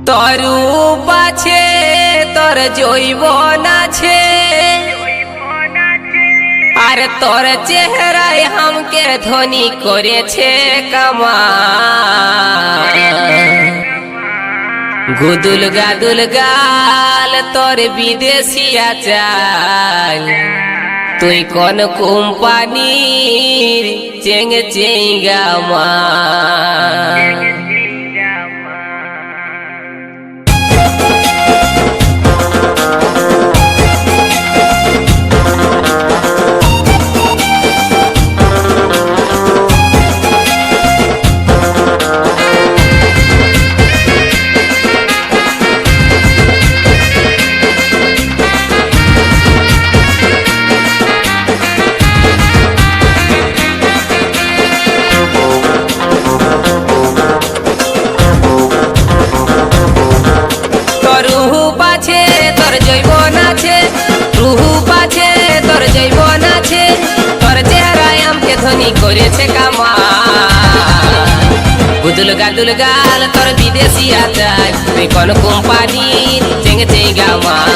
তোর পাছে তোর জৈবন আছে আর তোর চেহারায় हमके ধনী করেছে কামাল। গুদুল গাদুল গাল তোর বিদেশিয়া চাল, তুই কোন কোম্পানির চেঙ্গ চেঙ্গা মাল। করেছে কামাল। গুদুল গাদুল গাল তোর বিদেশিয়া চাই, তুই কোন কোম্পানির চেঙ্গে চেঙ্গা মাল।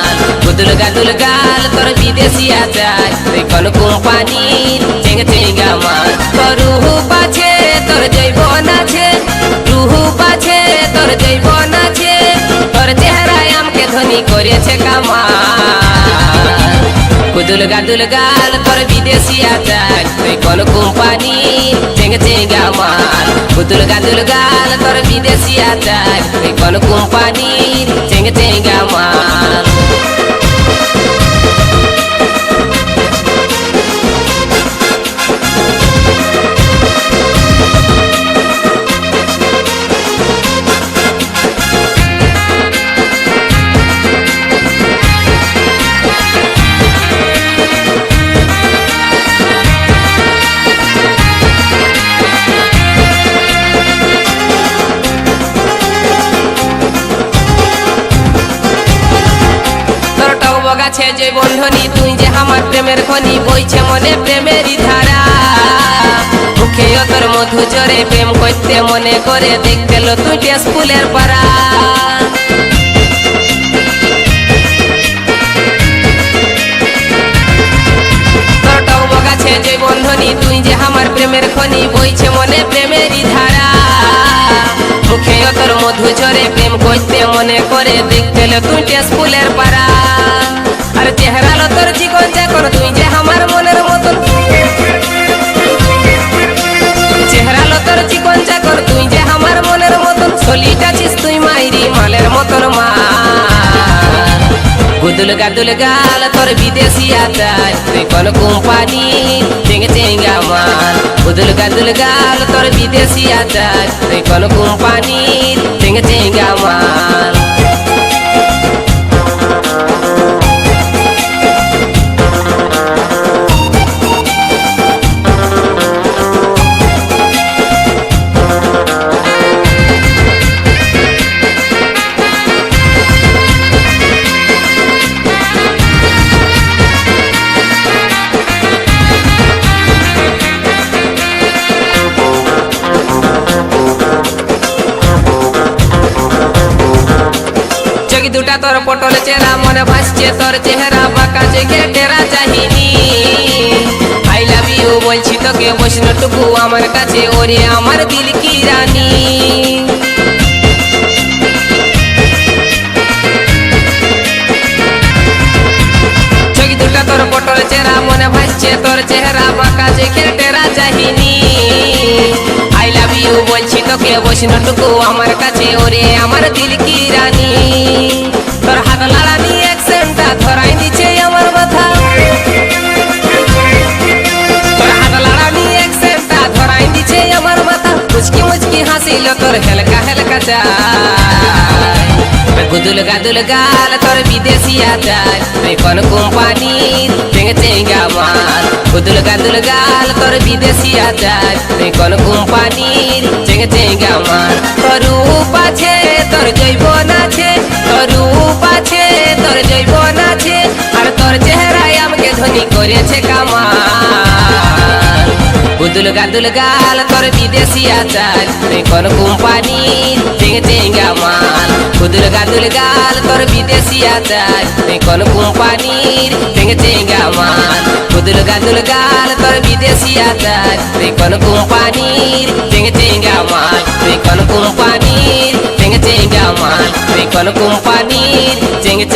গুদুল গাদুল গাল তোর বিদেশিয়া চাই, তুই কোন কোম্পানির চেঙ্গে চেঙ্গা মাল। তোর রূপ আছে তোর জৈবন আছে, রূপ আছে তোর জৈবন আছে, তোর চেহারায় हमके ধনী করেছে কামাল। গুদুল গাদুল গাল তোর বিদেশিয়া চাই, তুই কোন কোম্পানির চেঙ্গে চেঙ্গা মাল। গুদুল গাদুল গাল তোর বিদেশিয়া চাই, তুই কোন কোম্পানির চেঙ্গে চেঙ্গা মাল। গাছে যে বন্ধনী, তুই যে আমার প্রেমের খনি, বইছে মনে প্রেমেরই ধারা। মুখে তোর মধু জরে প্রেম করতে মনে করে, দেখতে লো তুই স্কুলের পাড়া। তোর টক গাছে যে বন্ধনী, তুই যে আমার প্রেমের খনি, বইছে মনে প্রেমেরই ধারা। মুখে তোর মধু জরে প্রেম করতে মনে করে, দেখতে লো তুই স্কুলের পাড়া। আর চেহারা লো তোর চিকন চাকন, তুই যে আমার মনের মতন। চেহারা লো তোর চিকন চাকন, তুই যে আমার মনের মতন। চলিটা ছিস তুই মাইরি মালের মতন মাল। গুদুল গাদুল গাল তোর বিদেশিয়া চাই, তুই কোন কোম্পানির চেঙ্গে চেঙ্গা মাল। গুদুল গাদুল গাল তোর বিদেশিয়া চাই, তুই কোন কোম্পানির চেঙ্গে চেঙ্গা মাল। দুটা তোর পটল চেরা, মনে ভাসছে তোর চেহারা, বাঁকা জেগে টেরা চাহিনি। আই লাভ ইউ বলছি তোকে বৈষ্ণটুকু আমার কাছে, ওরে আমার দিল কি রানী। চোখ দুটা তোর পটল চেরা, মনে ভাসছে তোর চেহারা, বাঁকা জেগে টেরা চাহিনি। আই লাভ ইউ বলছি তোকে বৈষ্ণটুকু আমার কাছে, ওরে আমার দিল কি রানী। তোর হাত লাড়ানি অ্যাকসেন্টটা ধরাই দিচ্ছে আমার মাথা। তোর হাত লাড়ানি অ্যাকসেন্টটা ধরাই দিচ্ছে আমার মাথা। মুচকি মুচকি হাসিল তোর হেলকা হেলকা চাই। গুদুল গাদুল গাল তোর বিদেশিয়া চাই, তুই কোন কোম্পানির চেঙ্গে চেঙ্গা মাল। গুদুল গাদুল গাল তোর বিদেশিয়া চাই, তুই কোন কোম্পানির চেঙ্গে চেঙ্গা মাল। তোর রূপ আছে তোর জৈবন আছে, তোর রূপ আছে তোর জৈবন আছে, আর তোর চেহারায় हमके ধনী করেছে কামাল। গুদুল গাদুল গাল তোর বিদেশিয়া চাল, তুই কোন কোম্পানির চেঙ্গে চেঙ্গা মাল। গুদুল গাল তোর বিদেশি আচার তুই কোন কোম্পানির চেঙ্গে চেঙ্গা মাল গুদুল গাল তোর বিদেশি আচার তুই কোন কোম্পানির চেঙ্গে চেঙ্গা মাল তুই কোন কোম্পানির চেঙ্গে চেঙ্গা মাল তুই কোন কোম্পানির চেঙ্গে